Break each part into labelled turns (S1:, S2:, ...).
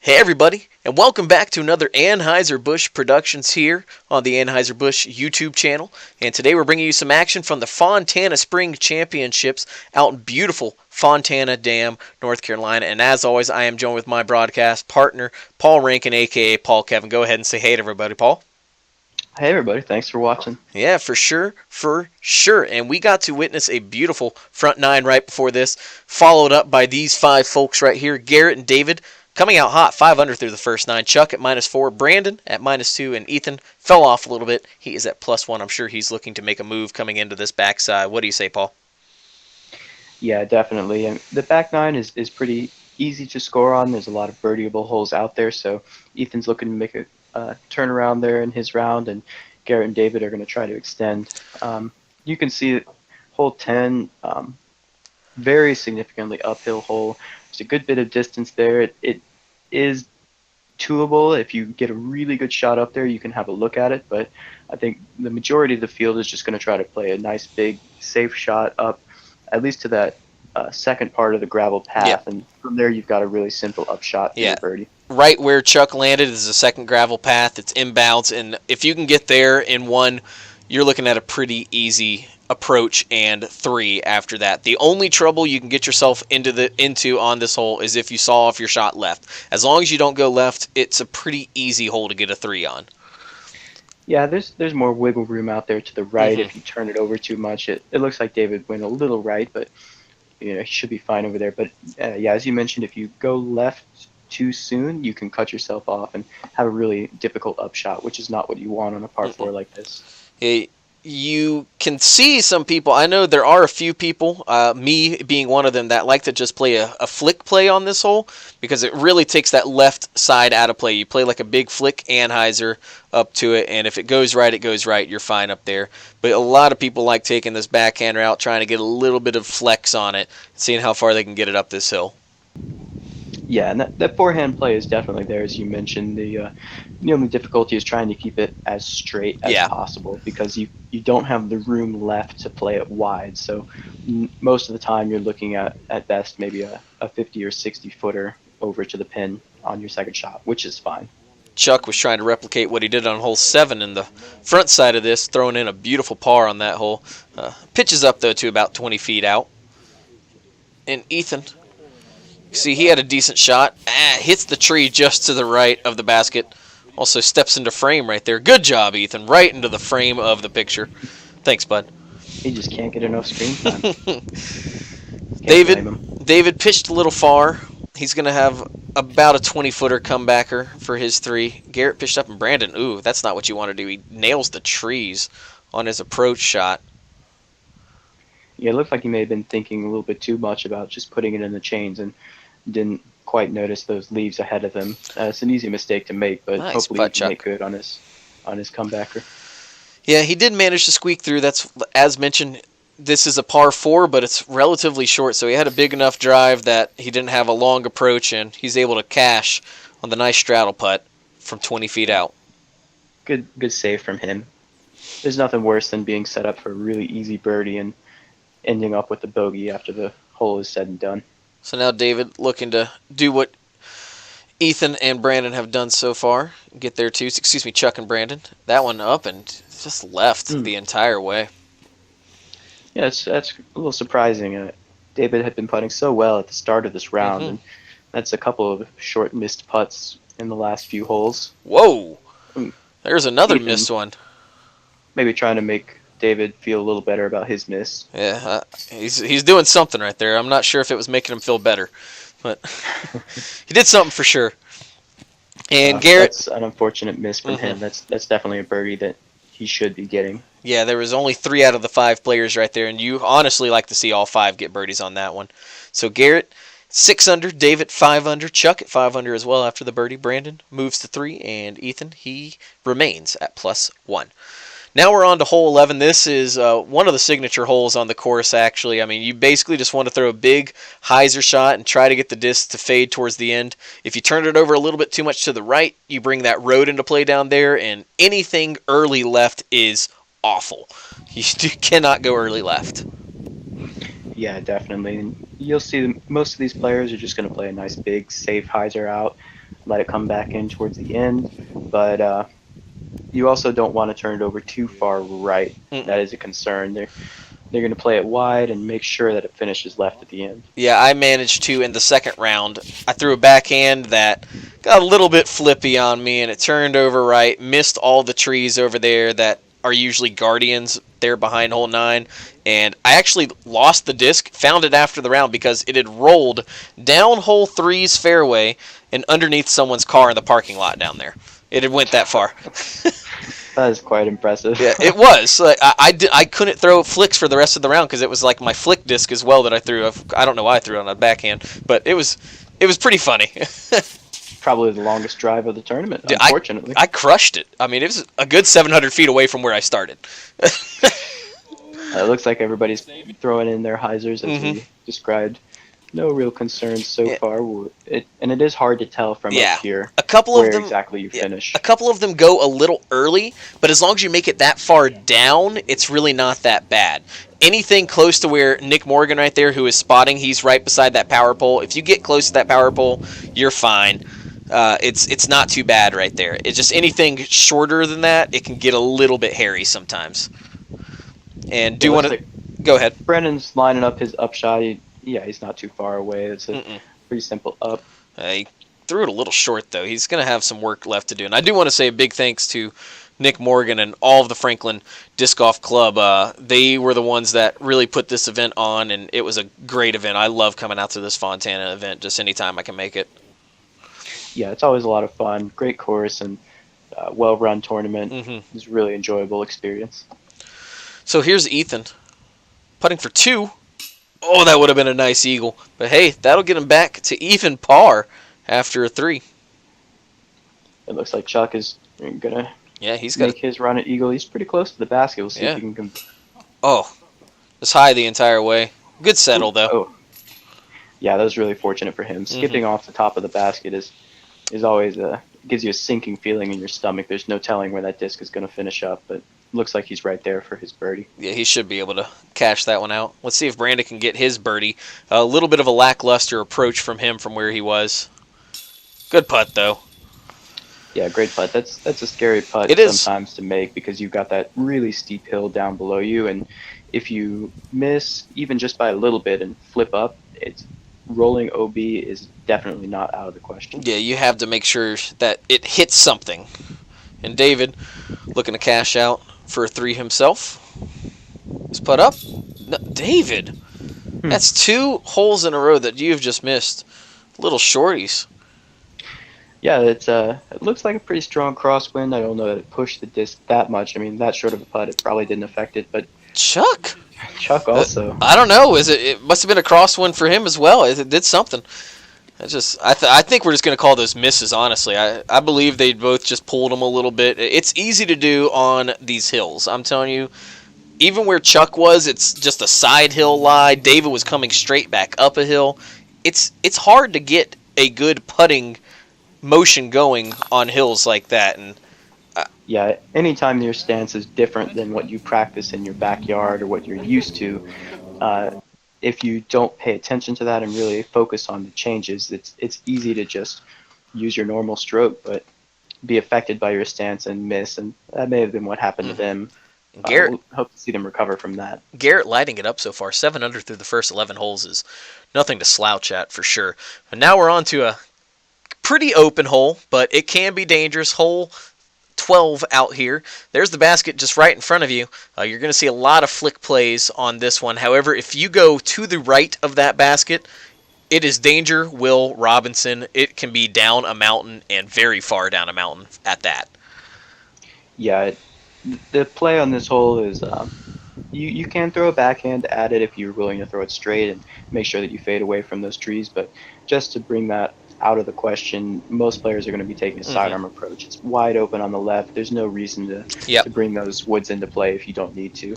S1: Hey everybody, and welcome back to another Anheuser-Busch Productions here on the Anheuser-Busch YouTube channel. And today we're bringing you some action from the Fontana Spring Championships out in beautiful Fontana Dam, North Carolina. And as always, I am joined with my broadcast partner, Paul Rankin, aka Paul Kevin. Go ahead and say hey to everybody, Paul.
S2: Hey everybody, thanks for watching.
S1: Yeah, for sure. And we got to witness a beautiful front nine right before this, followed up by these five folks right here, Garrett and David, coming out hot, 5 under through the first nine. Chuck at -4, Brandon at -2, and Ethan fell off a little bit. He is at +1. I'm sure he's looking to make a move coming into this backside. What do you say, Paul?
S2: Yeah, definitely. And the back nine is pretty easy to score on. There's a lot of birdieable holes out there, so Ethan's looking to make a turnaround there in his round, and Garrett and David are going to try to extend. You can see hole 10, very significantly uphill hole. There's a good bit of distance there. It is doable. If you get a really good shot up there, you can have a look at it, but I think the majority of the field is just going to try to play a nice, big, safe shot up, at least to that second part of the gravel path,
S1: Yep.
S2: and from there you've got a really simple upshot for your birdie.
S1: Right where Chuck landed is the second gravel path. It's inbounds, and if you can get there in one, you're looking at a pretty easy approach and 3 after that. The only trouble you can get yourself into on this hole is if you saw off your shot left. As long as you don't go left, it's a pretty easy hole to get a 3 on.
S2: Yeah, there's more wiggle room out there to the right. If you turn it over too much. It looks like David went a little right, but he should be fine over there. But yeah, as you mentioned, if you go left too soon, you can cut yourself off and have a really difficult upshot, which is not what you want on a par 4 like this.
S1: You can see some people, I know there are a few people, me being one of them, that like to just play a flick play on this hole because it really takes that left side out of play. You play like a big flick Anheuser up to it, and if it goes right, it goes right. You're fine up there. But a lot of people like taking this backhander out, trying to get a little bit of flex on it, seeing how far they can get it up this hill.
S2: Yeah, and that forehand play is definitely there, as you mentioned. The only difficulty is trying to keep it as straight as possible because you don't have the room left to play it wide. So most of the time you're looking at best, maybe a 50 or 60 footer over to the pin on your second shot, which is fine.
S1: Chuck was trying to replicate what he did on hole 7 in the front side of this, throwing in a beautiful par on that hole. Pitches up, though, to about 20 feet out. And Ethan, see, he had a decent shot. Hits the tree just to the right of the basket. Also steps into frame right there. Good job, Ethan. Right into the frame of the picture. Thanks, bud.
S2: He just can't get enough screen time.
S1: David pitched a little far. He's going to have about a 20-footer comebacker for his 3. Garrett pitched up, and Brandon, ooh, that's not what you want to do. He nails the trees on his approach shot.
S2: Yeah, it looked like he may have been thinking a little bit too much about just putting it in the chains and didn't quite notice those leaves ahead of him. It's an easy mistake to make, but
S1: nice
S2: hopefully
S1: putt,
S2: he can make good on his comebacker.
S1: Yeah, he did manage to squeak through. That's, as mentioned, this is a par 4, but it's relatively short, so he had a big enough drive that he didn't have a long approach, and he's able to cash on the nice straddle putt from 20 feet out.
S2: Good save from him. There's nothing worse than being set up for a really easy birdie and ending up with a bogey after the hole is said and done.
S1: So now David looking to do what Ethan and Brandon have done so far. Get there too. Excuse me, Chuck and Brandon. That one up and just left the entire way.
S2: Yeah, that's a little surprising. David had been putting so well at the start of this round, and that's a couple of short missed putts in the last few holes.
S1: Whoa! There's another Ethan missed one.
S2: Maybe trying to make David feel a little better about his miss.
S1: Yeah, he's doing something right there. I'm not sure if it was making him feel better, but he did something for sure. And Garrett,
S2: that's an unfortunate miss from him. That's definitely a birdie that he should be getting.
S1: Yeah, there was only 3 out of the 5 players right there, and you honestly like to see all 5 get birdies on that one. So Garrett, 6 under, David 5 under, Chuck at 5 under as well after the birdie. Brandon moves to 3, and Ethan, he remains at +1. Now we're on to hole 11. This is one of the signature holes on the course, actually. I mean, you basically just want to throw a big hyzer shot and try to get the disc to fade towards the end. If you turn it over a little bit too much to the right, you bring that road into play down there, and anything early left is awful. You cannot go early left.
S2: Yeah, definitely. And you'll see most of these players are just going to play a nice big safe hyzer out. let it come back in towards the end. But you also don't want to turn it over too far right. That is a concern. They're going to play it wide and make sure that it finishes left at the end.
S1: Yeah, I managed to in the second round. I threw a backhand that got a little bit flippy on me, and it turned over right, missed all the trees over there that are usually guardians there behind hole 9, and I actually lost the disc, found it after the round because it had rolled down hole 3's fairway and underneath someone's car in the parking lot down there. It had went that far.
S2: That is quite impressive.
S1: Yeah, it was. Like, I couldn't throw flicks for the rest of the round because it was like my flick disc as well that I threw. I don't know why I threw it on a backhand, but it was pretty funny.
S2: Probably the longest drive of the tournament, unfortunately.
S1: I crushed it. I mean, it was a good 700 feet away from where I started.
S2: It looks like everybody's throwing in their hyzers as we described. No real concerns so far. And it is hard to tell from up here where exactly you finish.
S1: A couple of them go a little early, but as long as you make it that far down, it's really not that bad. Anything close to where Nick Morgan right there, who is spotting, he's right beside that power pole. If you get close to that power pole, you're fine. It's not too bad right there. It's just anything shorter than that, it can get a little bit hairy sometimes. And do you want to go ahead?
S2: Brennan's lining up his up shot. He's not too far away. It's a pretty simple up.
S1: He threw it a little short, though. He's going to have some work left to do. And I do want to say a big thanks to Nick Morgan and all of the Franklin Disc Golf Club. They were the ones that really put this event on, and it was a great event. I love coming out to this Fontana event just anytime I can make it.
S2: Yeah, it's always a lot of fun. Great course and well-run tournament. It's a really enjoyable experience.
S1: So here's Ethan putting for 2. Oh, that would have been a nice eagle. But hey, that'll get him back to even par after a 3.
S2: It looks like Chuck is going to
S1: he's
S2: make his run at eagle. He's pretty close to the basket. We'll see if he can...
S1: Oh, it's high the entire way. Good settle, though.
S2: Oh. Yeah, that was really fortunate for him. Skipping off the top of the basket is always gives you a sinking feeling in your stomach. There's no telling where that disc is going to finish up, but looks like he's right there for his birdie.
S1: Yeah, he should be able to cash that one out. Let's see if Brandon can get his birdie. A little bit of a lackluster approach from him from where he was. Good putt, though.
S2: Yeah, great putt. That's a scary putt sometimes to make because you've got that really steep hill down below you, and if you miss even just by a little bit and flip up, it's rolling OB is definitely not out of the question.
S1: Yeah, you have to make sure that it hits something. And David looking to cash out for a 3 himself. He's put up. No, David, that's 2 holes in a row that you've just missed. Little shorties.
S2: Yeah, it looks like a pretty strong crosswind. I don't know that it pushed the disc that much. I mean, that short of a putt, it probably didn't affect it. But
S1: Chuck
S2: also.
S1: I don't know. It must have been a crosswind for him as well. It did something. I think we're just going to call those misses, honestly. I believe they both just pulled them a little bit. It's easy to do on these hills. I'm telling you, even where Chuck was, it's just a side hill lie. David was coming straight back up a hill. It's hard to get a good putting motion going on hills like that. And
S2: yeah, anytime your stance is different than what you practice in your backyard or what you're used to, if you don't pay attention to that and really focus on the changes, it's easy to just use your normal stroke, but be affected by your stance and miss, and that may have been what happened to them.
S1: Garrett,
S2: we'll hope to see them recover from that.
S1: Garrett lighting it up so far. 7 under through the first 11 holes is nothing to slouch at for sure. And now we're on to a pretty open hole, but it can be dangerous. Hole 12 out here. There's the basket just right in front of you. You're going to see a lot of flick plays on this one. However, if you go to the right of that basket, it is danger Will Robinson. It can be down a mountain and very far down a mountain at that.
S2: Yeah, the play on this hole is you can throw a backhand at it if you're willing to throw it straight and make sure that you fade away from those trees, but just to bring that out of the question, most players are going to be taking a sidearm approach. It's wide open on the left. There's no reason to bring those woods into play if you don't need to.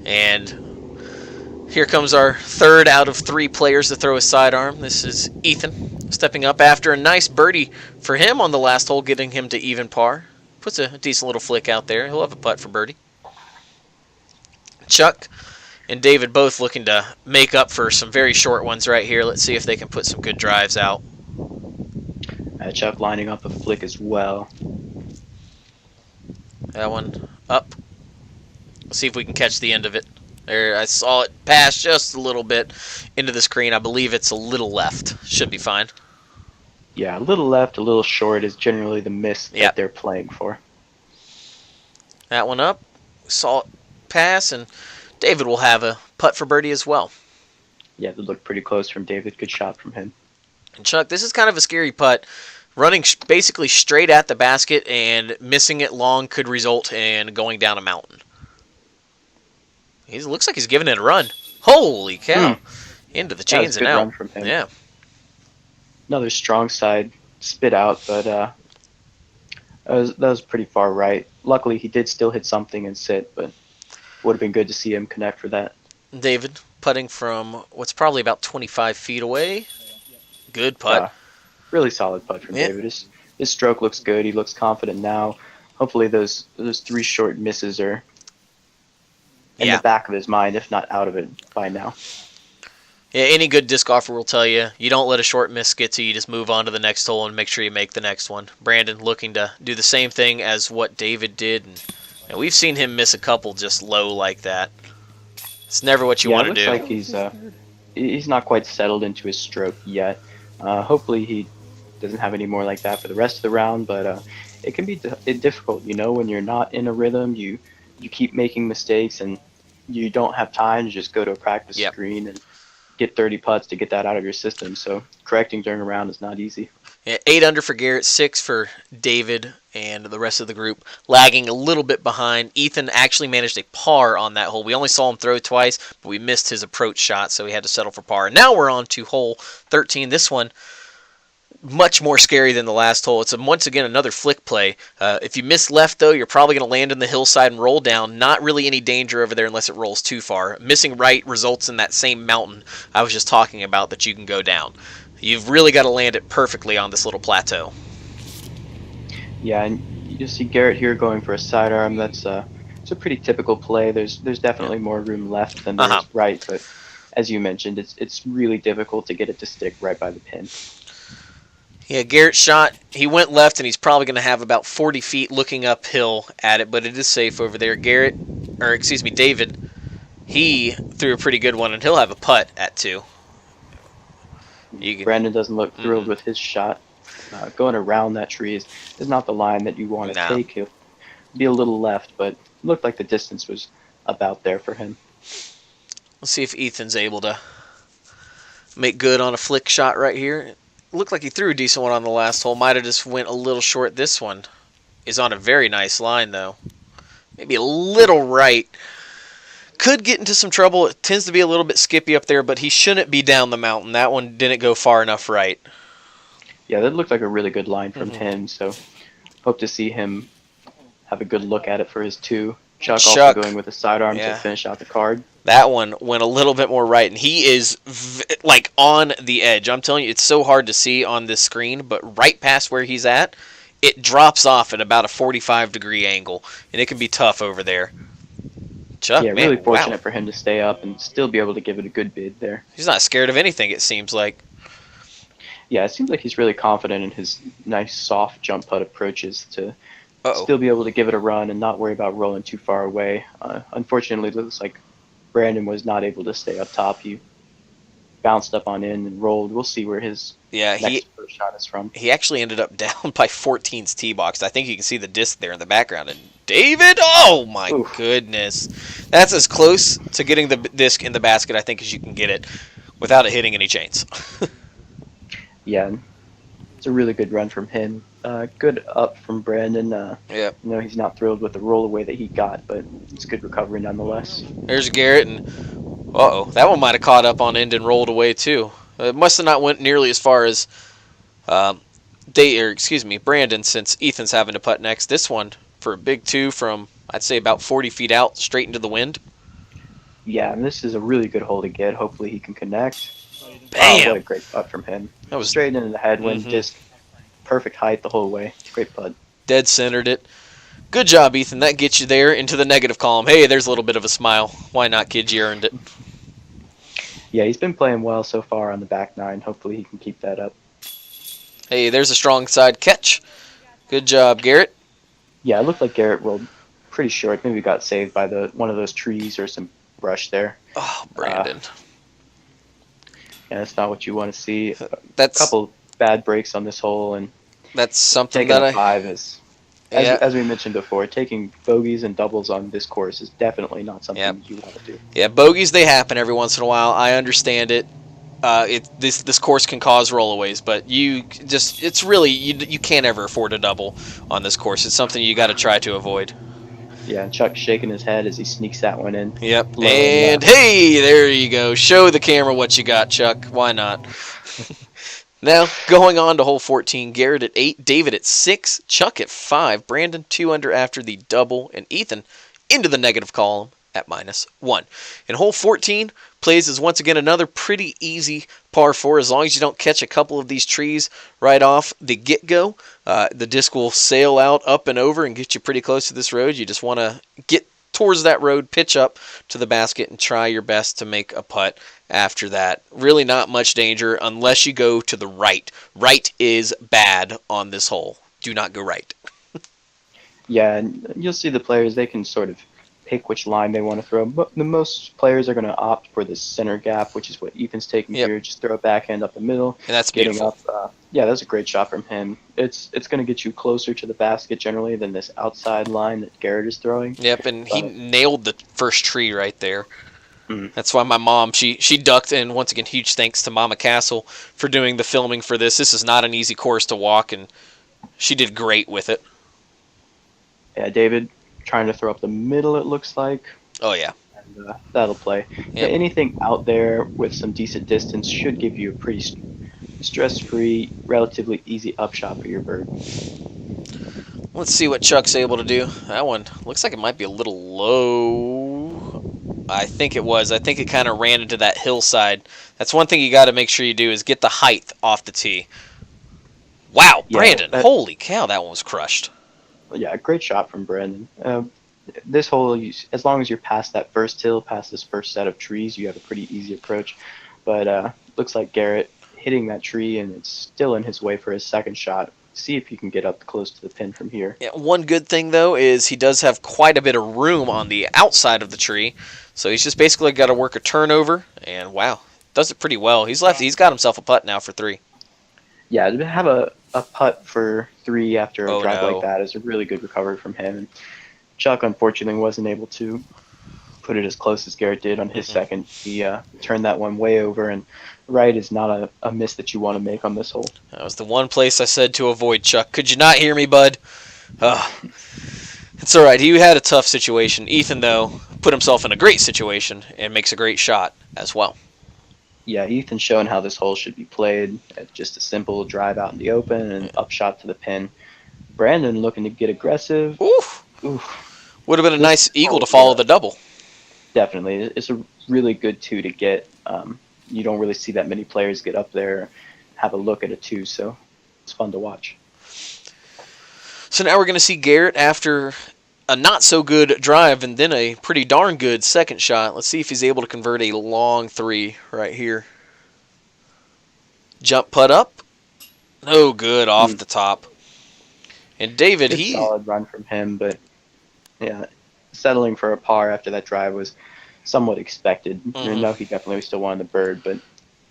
S1: And here comes our 3rd out of 3 players to throw a sidearm. This is Ethan stepping up after a nice birdie for him on the last hole, getting him to even par. Puts a decent little flick out there. He'll have a putt for birdie. Chuck and David both looking to make up for some very short ones right here. Let's see if they can put some good drives out.
S2: Chuck lining up a flick as well.
S1: That one up. Let's see if we can catch the end of it. There, I saw it pass just a little bit into the screen. I believe it's a little left. Should be fine.
S2: Yeah, a little left, a little short is generally the miss that they're playing for.
S1: That one up. Saw it pass, and David will have a putt for birdie as well.
S2: Yeah, it looked pretty close from David. Good shot from him.
S1: And Chuck, this is kind of a scary putt. Running basically straight at the basket and missing it long could result in going down a mountain. He looks like he's giving it a run. Holy cow. Into the chains and out.
S2: Run from him.
S1: Yeah.
S2: Another strong side spit out, but that was pretty far right. Luckily, he did still hit something and sit, but would have been good to see him connect for that.
S1: David putting from what's probably about 25 feet away. Good putt.
S2: Really solid putt from David. His stroke looks good. He looks confident now. Hopefully those 3 short misses are in the back of his mind, if not out of it by now.
S1: Yeah, any good disc golfer will tell you, you don't let a short miss get to you. You just move on to the next hole and make sure you make the next one. Brandon looking to do the same thing as what David did. And we've seen him miss a couple just low like that. It's never what you want to do.
S2: It looks like he's not quite settled into his stroke yet. Hopefully he doesn't have any more like that for the rest of the round, but it can be difficult, when you're not in a rhythm. You keep making mistakes and you don't have time to just go to a practice screen and get 30 putts to get that out of your system. So correcting during a round is not easy.
S1: Yeah, 8 under for Garrett, 6 for David and the rest of the group, lagging a little bit behind. Ethan actually managed a par on that hole. We only saw him throw twice, but we missed his approach shot, so he had to settle for par. Now we're on to hole 13. This one, much more scary than the last hole. It's once again another flick play. If you miss left, though, you're probably going to land in the hillside and roll down. Not really any danger over there unless it rolls too far. Missing right results in that same mountain I was just talking about that you can go down. You've really got to land it perfectly on this little plateau.
S2: Yeah, and you just see Garrett here going for a sidearm. It's a pretty typical play. There's definitely more room left than there is right, but as you mentioned, it's really difficult to get it to stick right by the pin.
S1: Yeah, Garrett's shot, he went left, and he's probably going to have about 40 feet looking uphill at it, but it is safe over there. David, he threw a pretty good one, and he'll have a putt at 2.
S2: Brandon doesn't look thrilled with his shot. Going around that tree is not the line that you want to take. He'll be a little left, but it looked like the distance was about there for him.
S1: Let's see if Ethan's able to make good on a flick shot right here. Looked like he threw a decent one on the last hole. Might have just went a little short. This one is on a very nice line, though. Maybe a little right. Could get into some trouble. It tends to be a little bit skippy up there, but he shouldn't be down the mountain. That one didn't go far enough right.
S2: Yeah, that looked like a really good line from him, so hope to see him have a good look at it for his 2. Chuck also going with a sidearm to finish out the card.
S1: That one went a little bit more right, and he is like on the edge. I'm telling you, it's so hard to see on this screen, but right past where he's at, it drops off at about a 45-degree angle, and it can be tough over there. Chuck,
S2: really fortunate for him to stay up and still be able to give it a good bid there.
S1: He's not scared of anything, it seems like.
S2: Yeah, it seems like he's really confident in his nice, soft jump putt approaches to still be able to give it a run and not worry about rolling too far away. Unfortunately, it looks like Brandon was not able to stay up top. He bounced up on in and rolled. We'll see where his next first shot is from.
S1: He actually ended up down by 14's tee box. I think you can see the disc there in the background. And David, oh my goodness. That's as close to getting the disc in the basket, I think, as you can get it without it hitting any chains.
S2: Yeah, it's a really good run from him. Good up from Brandon. He's not thrilled with the roll away that he got, but it's good recovery nonetheless.
S1: There's Garrett, and that one might have caught up on end and rolled away too. It must have not went nearly as far as Brandon, since Ethan's having to putt next. This one for a big 2 from, I'd say, about 40 feet out, straight into the wind.
S2: Yeah, and this is a really good hole to get. Hopefully he can connect.
S1: Bam!
S2: Oh, what a great putt from him. That was straight into the headwind, just perfect height the whole way. Great putt.
S1: Dead centered it. Good job, Ethan. That gets you there into the negative column. Hey, there's a little bit of a smile. Why not, kid? You earned it.
S2: Yeah, he's been playing well so far on the back 9. Hopefully he can keep that up.
S1: Hey, there's a strong side catch. Good job, Garrett.
S2: Yeah, it looked like Garrett rolled pretty short. Maybe got saved by one of those trees or some brush there.
S1: Oh,
S2: Uh,
S1: Brandon.
S2: yeah, that's not what you want to see. A
S1: That's
S2: couple bad breaks on this hole, and
S1: something
S2: taking
S1: that
S2: a
S1: I.
S2: five is,
S1: Yeah.
S2: as we mentioned before, taking bogeys and doubles on this course is definitely not
S1: Yeah.
S2: something you want to do.
S1: Yeah. Bogeys, they happen every once in a while. I understand it. This course can cause rollaways, but it's really you can't ever afford a double on this course. It's something you got to try to avoid.
S2: Yeah, and Chuck's shaking his head as he sneaks that one in
S1: Yep.
S2: low and
S1: And
S2: left.
S1: hey, there you go. Show the camera what you got, Chuck. Why not? Now, going on to hole 14, Garrett at 8, David at 6, Chuck at 5, Brandon 2 under after the double, and Ethan into the negative column at -1. In hole 14, plays is once again another pretty easy par 4. As long as you don't catch a couple of these trees right off the get-go, the disc will sail out up and over and get you pretty close to this road. You just want to get towards that road, pitch up to the basket, and try your best to make a putt after that. Really not much danger unless you go to the right. Right is bad on this hole. Do not go right.
S2: Yeah, and you'll see the players, they can sort of pick which line they want to throw. But the most players are going to opt for the center gap, which is what Ethan's taking
S1: Yep.
S2: here. Just throw a backhand up the middle,
S1: And that's
S2: getting
S1: beautiful.
S2: up. Yeah, that's a great shot from him. It's going to get you closer to the basket generally than this outside line that Garrett is throwing.
S1: Yep, and he
S2: But
S1: nailed the first tree right there.
S2: mm,
S1: That's why my mom, she ducked, and once again, huge thanks to Mama Castle for doing the filming for this. This is not an easy course to walk, and she did great with it.
S2: yeah, David trying to throw up the middle, it looks like.
S1: Oh, yeah.
S2: And that'll play.
S1: Yep.
S2: Anything out there with some decent distance should give you a pretty stress-free, relatively easy upshot for your bird.
S1: Let's see what Chuck's able to do. That one looks like it might be a little low. I think it was. I think it kind of ran into that hillside. That's one thing you got to make sure you do is get the height off the tee. Wow,
S2: Yeah,
S1: Brandon. Holy cow, that one was crushed.
S2: yeah, great shot from Brandon. This hole, as long as you're past that first hill, past this first set of trees, you have a pretty easy approach. But looks like Garrett hitting that tree, and it's still in his way for his second shot. See if you can get up close to the pin from here.
S1: Yeah, one good thing, though, is he does have quite a bit of room on the outside of the tree. So he's just basically got to work a turnover, and wow, does it pretty well. He's got himself a putt now for 3.
S2: Yeah, to have a putt for 3 after a drive
S1: no.
S2: like that is a really good recovery from him. And Chuck, unfortunately, wasn't able to put it as close as Garrett did on his second. He turned that one way over, and right is not a miss that you want to make on this hole.
S1: That was the one place I said to avoid, Chuck. Could you not hear me, bud? It's all right. He had a tough situation. Ethan, though, put himself in a great situation and makes a great shot as well.
S2: Yeah, Ethan's showing how this hole should be played. Just a simple drive out in the open and upshot to the pin. Brandon looking to get aggressive.
S1: Oof.
S2: Oof.
S1: Would have been a
S2: This
S1: nice eagle
S2: hole,
S1: to follow the double.
S2: Definitely. It's a really good 2 to get. You don't really see that many players get up there, have a look at a 2, so it's fun to watch.
S1: So now we're going to see Garrett after a not-so-good drive and then a pretty darn good second shot. Let's see if he's able to convert a long 3 right here. Jump putt up. No good off the top. And David,
S2: Good solid run from him, but yeah, settling for a par after that drive was somewhat expected. I know he definitely still wanted the bird, but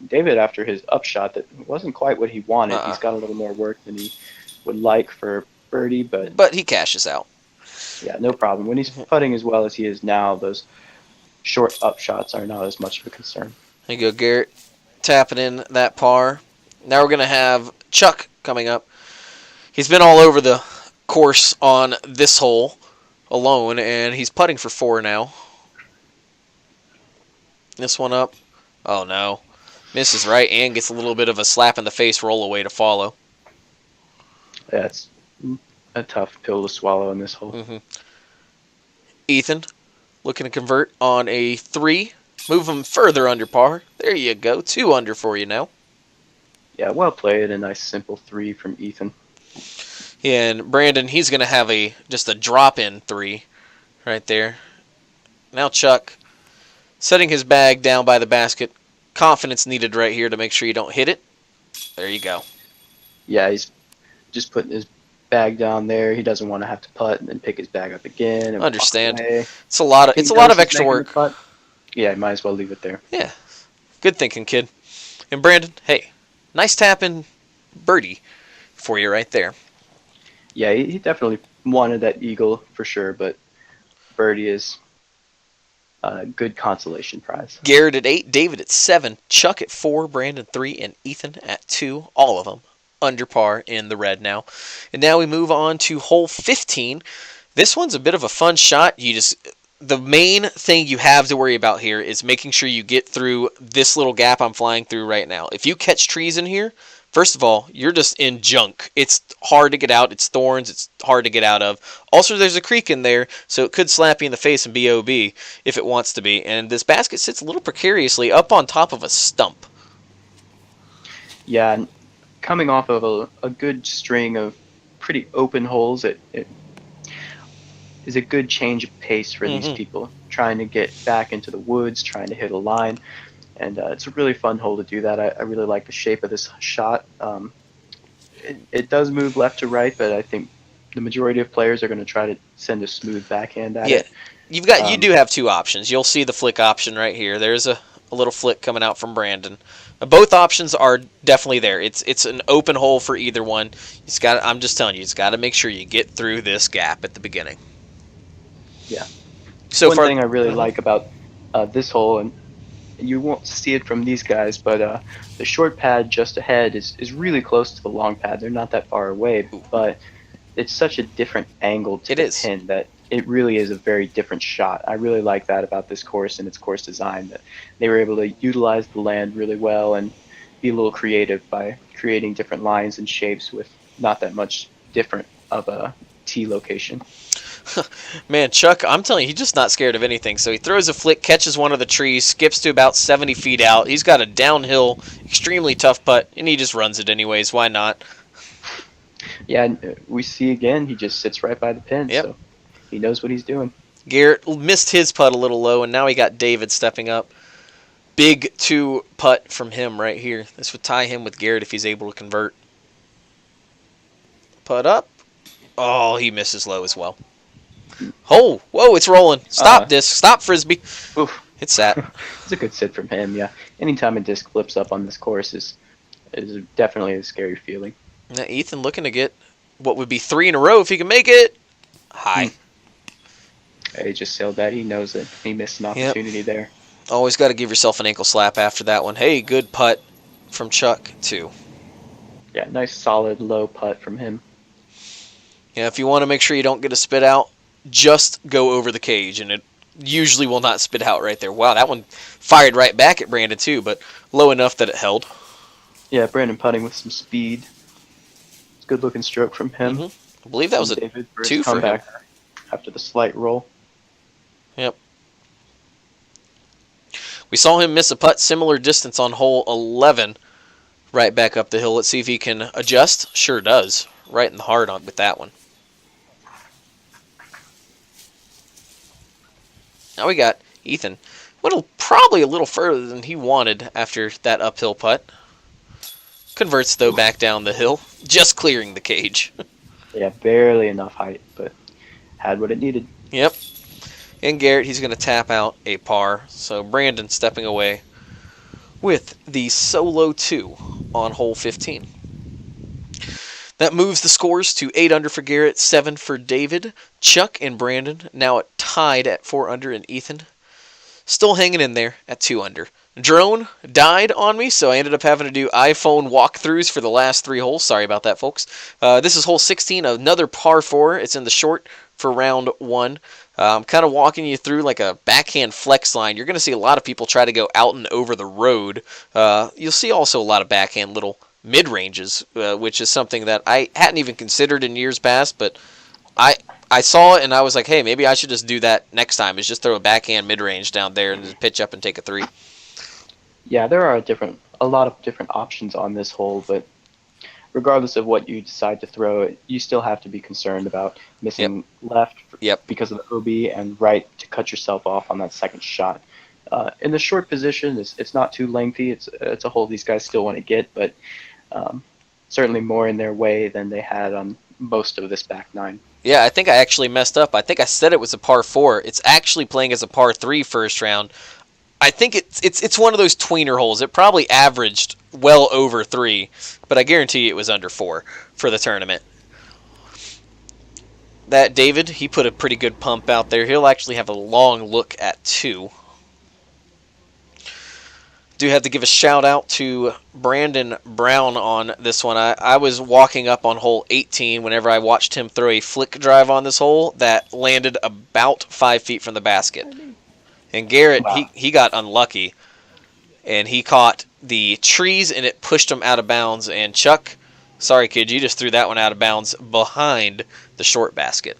S2: David, after his upshot that wasn't quite what he wanted, he's got a little more work than he would like for birdie,
S1: but he cashes out.
S2: Yeah, no problem. When he's putting as well as he is now, those short upshots are not as much of a concern.
S1: There you go, Garrett, tapping in that par. Now we're going to have Chuck coming up. He's been all over the course on this hole alone, and he's putting for 4 now. This one up. Oh, no. Misses right and gets a little bit of a slap in the face roll away to follow.
S2: That's a tough pill to swallow in this hole.
S1: Ethan looking to convert on a 3. Move him further under par. There you go. 2 under for you now.
S2: Yeah, well played. A nice simple 3 from Ethan.
S1: Yeah, and Brandon, he's going to have just a drop-in 3 right there. Now Chuck setting his bag down by the basket. Confidence needed right here to make sure you don't hit it. There you go.
S2: Yeah, he's just putting his bag down there. He doesn't want to have to putt and then pick his bag up again and walk
S1: Understand.
S2: away.
S1: It's a lot of
S2: If he
S1: it's a lot
S2: knows
S1: of
S2: he's
S1: extra
S2: making the
S1: work.
S2: putt, yeah, he might as well leave it there.
S1: Yeah. Good thinking, kid. And Brandon, hey, nice tapping birdie for you right there.
S2: Yeah, he definitely wanted that eagle for sure, but birdie is a good consolation prize.
S1: Garrett at 8, David at 7, Chuck at 4, Brandon 3, and Ethan at 2. All of them under par in the red now. And now we move on to hole 15. This one's a bit of a fun shot. The main thing you have to worry about here is making sure you get through this little gap I'm flying through right now. If you catch trees in here, first of all, you're just in junk. It's hard to get out. It's thorns. It's hard to get out of. Also, there's a creek in there, so it could slap you in the face and BOB if it wants to be. And this basket sits a little precariously up on top of a stump.
S2: Yeah, and coming off of a good string of pretty open holes, it is a good change of pace for these people trying to get back into the woods, trying to hit a line. And it's a really fun hole to do that. I really like the shape of this shot. It does move left to right, but I think the majority of players are going to try to send a smooth backhand at it.
S1: You do have two options. You'll see the flick option right here. There's a little flick coming out from Brandon. Both options are definitely there. It's an open hole for either one. I'm just telling you, it's got to make sure you get through this gap at the beginning.
S2: Yeah.
S1: So
S2: One thing I really like about this hole, and you won't see it from these guys, but the short pad just ahead is really close to the long pad. They're not that far away, but it's such a different angle to the pin that it really is a very different shot. I really like that about this course and its course design, that they were able to utilize the land really well and be a little creative by creating different lines and shapes with not that much different of a tee location.
S1: Man, Chuck, I'm telling you, he's just not scared of anything. So he throws a flick, catches one of the trees, skips to about 70 feet out. He's got a downhill, extremely tough putt, and he just runs it anyways. Why not?
S2: Yeah, and we see again, he just sits right by the pin, so he knows what he's doing.
S1: Garrett missed his putt a little low, and now he got David stepping up. Big 2 putt from him right here. This would tie him with Garrett if he's able to convert. Putt up. Oh, he misses low as well. Oh, whoa, it's rolling. Stop disc. Stop frisbee.
S2: Oof.
S1: It's sat.
S2: It's a good sit from him, yeah. Anytime a disc flips up on this course is definitely a scary feeling.
S1: Now Ethan looking to get what would be 3 in a row if he can make it. High.
S2: He just sailed that. He knows that he missed an opportunity there.
S1: Always got to give yourself an ankle slap after that one. Hey, good putt from Chuck, too.
S2: Yeah, nice solid low putt from him.
S1: Yeah, if you want to make sure you don't get a spit out, just go over the cage, and it usually will not spit out right there. Wow, that one fired right back at Brandon, too, but low enough that it held.
S2: Yeah, Brandon putting with some speed. It's a good-looking stroke from him.
S1: I believe that was a
S2: David
S1: 2 for him.
S2: After the slight roll.
S1: Yep. We saw him miss a putt similar distance on hole 11 right back up the hill. Let's see if he can adjust. Sure does. Right in the heart on with that one. Now we got Ethan. Probably a little further than he wanted after that uphill putt. Converts, though, back down the hill, just clearing the cage.
S2: Yeah, barely enough height, but had what it needed.
S1: Yep. And Garrett, he's going to tap out a par. So Brandon stepping away with the solo 2 on hole 15. That moves the scores to 8 under for Garrett, 7 for David. Chuck and Brandon now tied at 4 under, and Ethan still hanging in there at 2 under. Drone died on me, so I ended up having to do iPhone walkthroughs for the last 3 holes. Sorry about that, folks. This is hole 16, another par 4. It's in the short for round 1. I'm kind of walking you through like a backhand flex line. You're going to see a lot of people try to go out and over the road. You'll see also a lot of backhand little mid-ranges, which is something that I hadn't even considered in years past, but I saw it and I was like, hey, maybe I should just do that next time, is just throw a backhand mid-range down there and just pitch up and take a 3.
S2: Yeah, there are a lot of different options on this hole, but regardless of what you decide to throw, you still have to be concerned about missing left because of the OB and right to cut yourself off on that second shot. In the short position, it's not too lengthy. It's a hole these guys still want to get, but certainly more in their way than they had on most of this back nine.
S1: Yeah, I think I actually messed up. I think I said it was a par 4. It's actually playing as a par 3 first round. I think it's one of those tweener holes. It probably averaged well over 3, but I guarantee you it was under 4 for the tournament. That David, he put a pretty good pump out there. He'll actually have a long look at 2. Do have to give a shout out to Brandon Brown on this one. I was walking up on hole 18 whenever I watched him throw a flick drive on this hole that landed about 5 feet from the basket. And Garrett,
S2: Wow.
S1: he got unlucky, and he caught the trees, and it pushed him out of bounds. And Chuck, sorry, kid, you just threw that one out of bounds behind the short basket.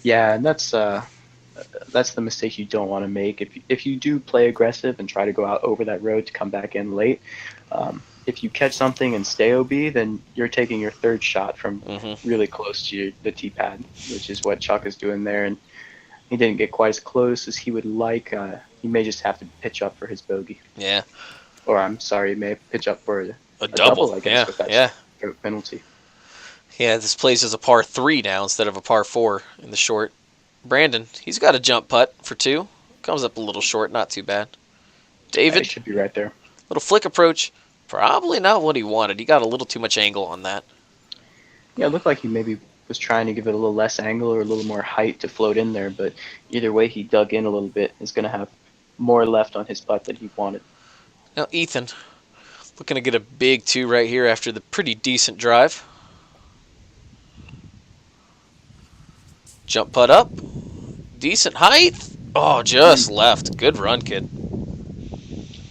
S2: Yeah, and that's the mistake you don't want to make. If you do play aggressive and try to go out over that road to come back in late, if you catch something and stay OB, then you're taking your third shot from really close to the tee pad, which is what Chuck is doing there. And he didn't get quite as close as he would like. He may just have to pitch up for his bogey.
S1: Yeah.
S2: Or I'm sorry, he may pitch up for
S1: a double,
S2: I guess, with that stroke penalty.
S1: Yeah, this plays as a par 3 now instead of a par 4 in the short. Brandon, he's got a jump putt for 2. Comes up a little short, not too bad. David,
S2: Yeah, he should be right there.
S1: Little flick approach, probably not what he wanted. He got a little too much angle on that.
S2: Yeah, it looked like he maybe was trying to give it a little less angle or a little more height to float in there, but either way, he dug in a little bit. He's going to have more left on his putt than he wanted.
S1: Now, Ethan, looking to get a big 2 right here after the pretty decent drive. Jump putt up. Decent height. Oh, just left. Good run, kid.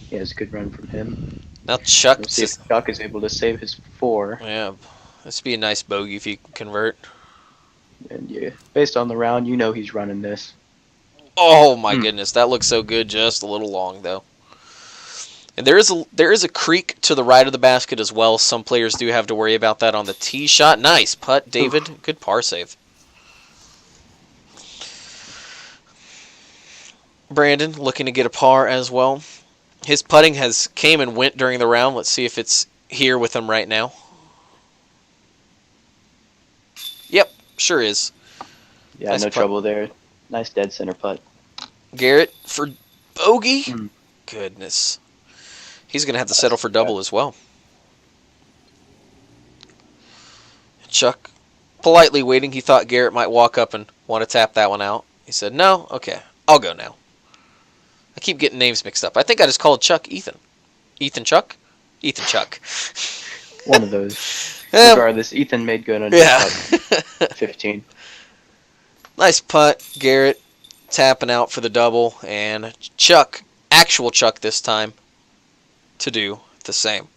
S2: Yeah, it's a good run from him.
S1: Now Chuck.
S2: We'll see if Chuck is able to save his 4.
S1: Yeah, this would be a nice bogey if he can convert.
S2: And yeah, based on the round, you know he's running this.
S1: Oh my goodness, that looks so good. Just a little long though. And there is a creek to the right of the basket as well. Some players do have to worry about that on the tee shot. Nice putt, David. Oof. Good par save. Brandon looking to get a par as well. His putting has came and went during the round. Let's see if it's here with him right now. Yep, sure is.
S2: Yeah, nice no putt. Trouble there. Nice dead center putt.
S1: Garrett for bogey? Goodness. He's going to have to settle for double as well. Chuck politely waiting. He thought Garrett might walk up and want to tap that one out. He said, no? Okay, I'll go now. I keep getting names mixed up. I think I just called Chuck Ethan. Ethan Chuck? Ethan Chuck.
S2: One of those. Regardless, Ethan made good on his putt. 15.
S1: Nice putt, Garrett. Tapping out for the double. And Chuck, actual Chuck this time, to do the same.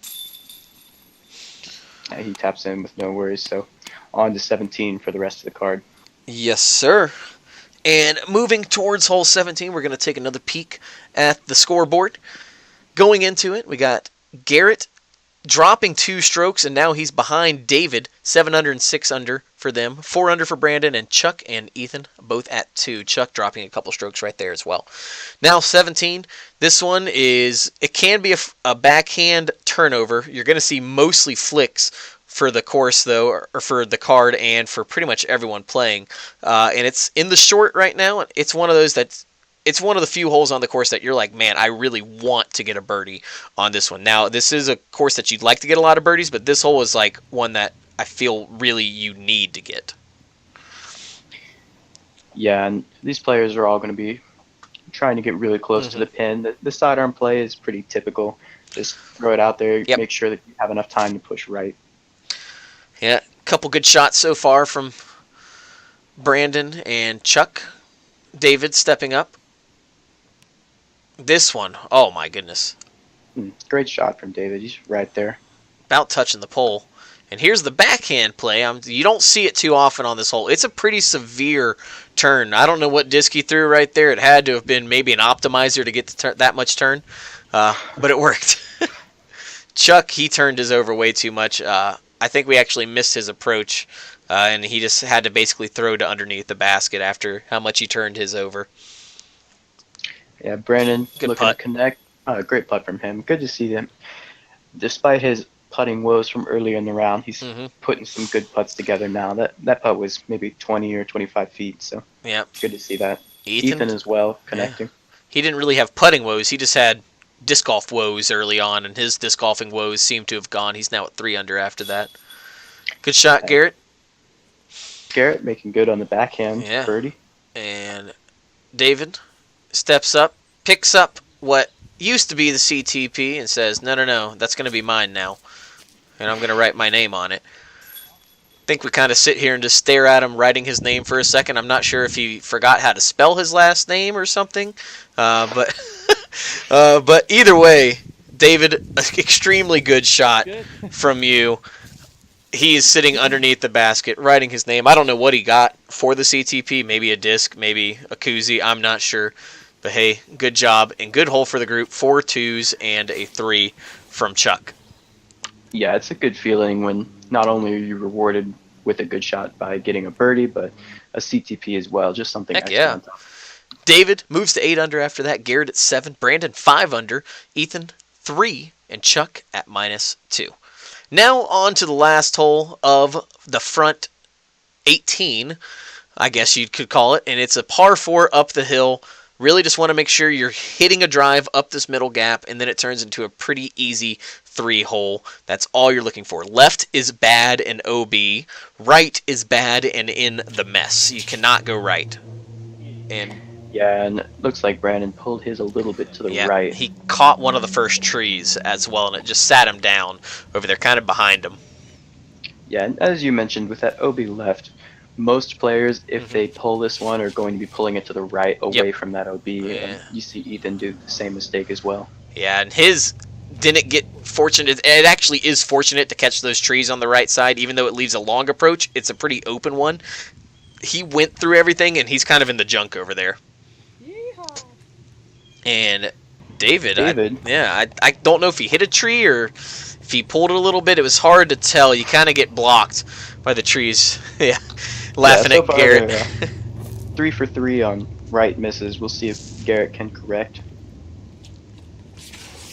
S2: Yeah, he taps in with no worries. So on to 17 for the rest of the card.
S1: Yes, sir. And moving towards hole 17, we're going to take another peek at the scoreboard. Going into it, we got Garrett dropping 2 strokes, and now he's behind David, 7 under and 6 under for them, 4 under for Brandon, and Chuck and Ethan both at 2. Chuck dropping a couple strokes right there as well. Now 17, this one is, it can be a backhand turnover. You're going to see mostly flicks for the course, though, or for the card and for pretty much everyone playing. And it's in the short right now. It's one of those that's, it's one of the few holes on the course that you're like, man, I really want to get a birdie on this one. Now, this is a course that you'd like to get a lot of birdies, but this hole is like one that I feel really you need to get.
S2: Yeah, and these players are all going to be trying to get really close to the pin. The sidearm play is pretty typical. Just throw it out there, make sure that you have enough time to push right.
S1: Yeah, a couple good shots so far from Brandon and Chuck. David stepping up. This one, oh my goodness.
S2: Great shot from David. He's right there.
S1: About touching the pole. And here's the backhand play. You don't see it too often on this hole. It's a pretty severe turn. I don't know what disc he threw right there. It had to have been maybe an optimizer to get that much turn. But it worked. Chuck, he turned his over way too much. I think we actually missed his approach. And he just had to basically throw to underneath the basket after how much he turned his over.
S2: Yeah, Brandon
S1: good
S2: looking
S1: putt.
S2: To connect. Great putt from him. Good to see him. Despite his putting woes from earlier in the round. He's
S1: Mm-hmm.
S2: putting some good putts together now. That putt was maybe 20 or 25 feet, so
S1: Yeah.
S2: good to see that.
S1: Ethan,
S2: Ethan as well,
S1: yeah.
S2: connecting.
S1: He didn't really have putting woes. He just had disc golf woes early on, and his disc golfing woes seem to have gone. He's now at 3 under after that. Good shot,
S2: Yeah.
S1: Garrett.
S2: Garrett making good on the backhand
S1: Yeah.
S2: birdie.
S1: And David steps up, picks up what used to be the CTP, and says, no, that's going to be mine now. And I'm going to write my name on it. I think we kind of sit here and just stare at him writing his name for a second. I'm not sure if he forgot how to spell his last name or something. But but either way, David, extremely good shot from you. He is sitting underneath the basket, writing his name. I don't know what he got for the CTP. Maybe a disc, maybe a koozie. I'm not sure. But hey, good job and good hole for the group. 4 2s and a 3 from Chuck.
S2: Yeah, it's a good feeling when not only are you rewarded with a good shot by getting a birdie, but a CTP as well. Just something
S1: Heck
S2: extra
S1: yeah.
S2: on top.
S1: David moves to 8 under after that. Garrett at 7. Brandon 5 under. Ethan 3. And Chuck at -2. Now on to the last hole of the front 18, I guess you could call it. And it's a par 4 up the hill. Really just want to make sure you're hitting a drive up this middle gap, and then it turns into a pretty easy 3-hole. That's all you're looking for. Left is bad and OB. Right is bad and in the mess. You cannot go right. And
S2: Yeah, and it looks like Brandon pulled his a little bit to the
S1: yeah,
S2: right.
S1: he caught one of the first trees as well, and it just sat him down over there, kind of behind him.
S2: Yeah, and as you mentioned, with that OB left, most players, if they pull this one, are going to be pulling it to the right away from that OB.
S1: Yeah.
S2: And you see Ethan do the same mistake as well.
S1: Yeah, and his didn't get fortunate. It actually is fortunate to catch those trees on the right side, even though it leaves a long approach. It's a pretty open one. He went through everything, and he's kind of in the junk over there. And David. I don't know if he hit a tree or if he pulled it a little bit. It was hard to tell. You kind of get blocked by the trees. Yeah, laughing
S2: so
S1: at
S2: far
S1: Garrett.
S2: they're, 3 for 3 on right misses. We'll see if Garrett can correct.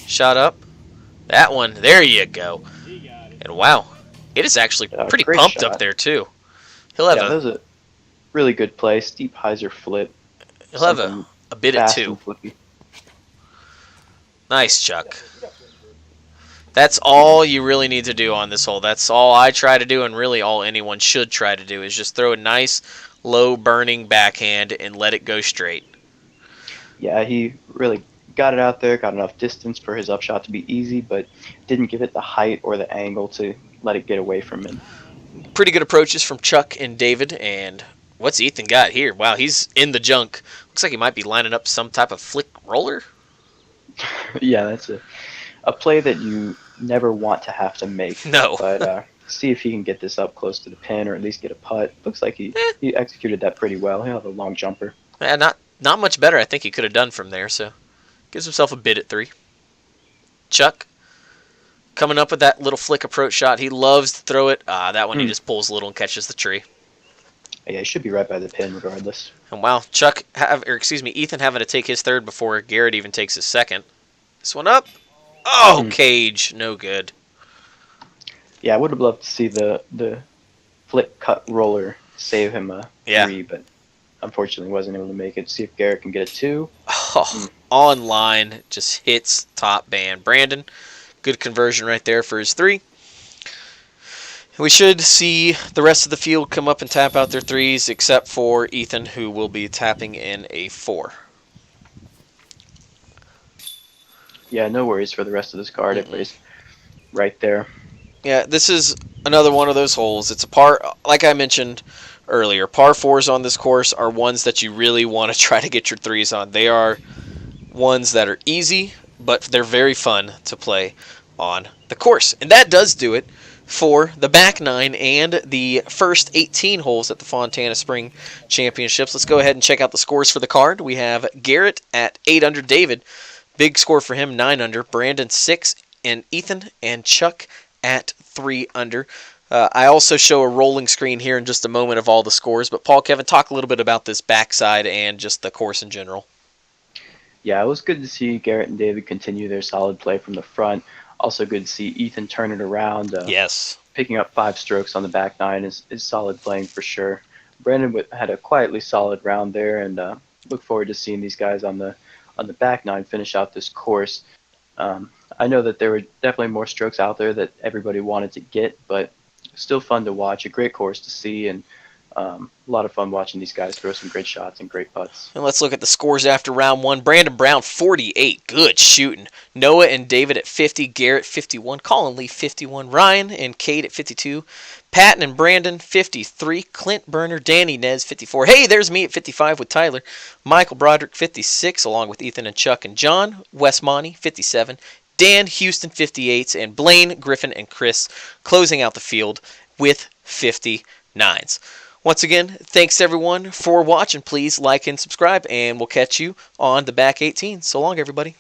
S1: Shot up. That one. There you go. And wow, it is actually pretty
S2: great
S1: pumped
S2: shot.
S1: up there too. He'll have
S2: That was a really good play. Steep hyzer flip.
S1: He'll have a bit at 2.
S2: Flippy.
S1: Nice, Chuck. That's all you really need to do on this hole. That's all I try to do, and really all anyone should try to do is just throw a nice, low burning backhand and let it go straight.
S2: Yeah, he really got it out there, got enough distance for his upshot to be easy, but didn't give it the height or the angle to let it get away from him.
S1: Pretty good approaches from Chuck and David, and what's Ethan got here? Wow, he's in the junk. Looks like he might be lining up some type of flick roller.
S2: Yeah, that's a play that you never want to have to make.
S1: No.
S2: But see if he can get this up close to the pin or at least get a putt. Looks like he executed that pretty well. He'll have a long jumper.
S1: Yeah, not much better I think he could have done from there, so gives himself a bid at 3. Chuck coming up with that little flick approach shot. He loves to throw it. That one he just pulls a little and catches the tree.
S2: Yeah, he should be right by the pin regardless.
S1: And wow, Ethan having to take his 3rd before Garrett even takes his 2nd. This one up. Oh, cage. No good.
S2: Yeah, I would have loved to see the flick cut roller save him a 3, but unfortunately wasn't able to make it. See if Garrett can get a 2.
S1: Oh, online, just hits top band. Brandon, good conversion right there for his 3. We should see the rest of the field come up and tap out their 3s, except for Ethan, who will be tapping in a 4.
S2: Yeah, no worries for the rest of this card. It plays right there.
S1: Yeah, this is another one of those holes. It's a par, like I mentioned earlier, par 4s on this course are ones that you really want to try to get your 3s on. They are ones that are easy, but they're very fun to play on the course. And that does do it for the back 9 and the first 18 holes at the Fontana Spring Championships. Let's go ahead and check out the scores for the card. We have Garrett at 8 under. David, big score for him, 9 under. Brandon, 6. And Ethan and Chuck at 3 under. I also show a rolling screen here in just a moment of all the scores. But Paul, Kevin, talk a little bit about this backside and just the course in general.
S2: Yeah, it was good to see Garrett and David continue their solid play from the front. Also good to see Ethan turn it around.
S1: Yes.
S2: Picking up 5 strokes on the back nine is solid playing for sure. Brandon had a quietly solid round there, and look forward to seeing these guys on the back nine finish out this course. I know that there were definitely more strokes out there that everybody wanted to get, but still fun to watch. A great course to see, and a lot of fun watching these guys throw some great shots and great putts.
S1: And let's look at the scores after round one. Brandon Brown, 48. Good shooting. Noah and David at 50. Garrett, 51. Colin Lee, 51. Ryan and Kate at 52. Patton and Brandon, 53. Clint Burner, Danny Nez, 54. Hey, there's me at 55 with Tyler. Michael Broderick, 56, along with Ethan and Chuck and John. Wes Monty, 57. Dan Houston, 58. And Blaine, Griffin, and Chris closing out the field with 59s. Once again, thanks everyone for watching. Please like and subscribe, and we'll catch you on the back 18. So long, everybody.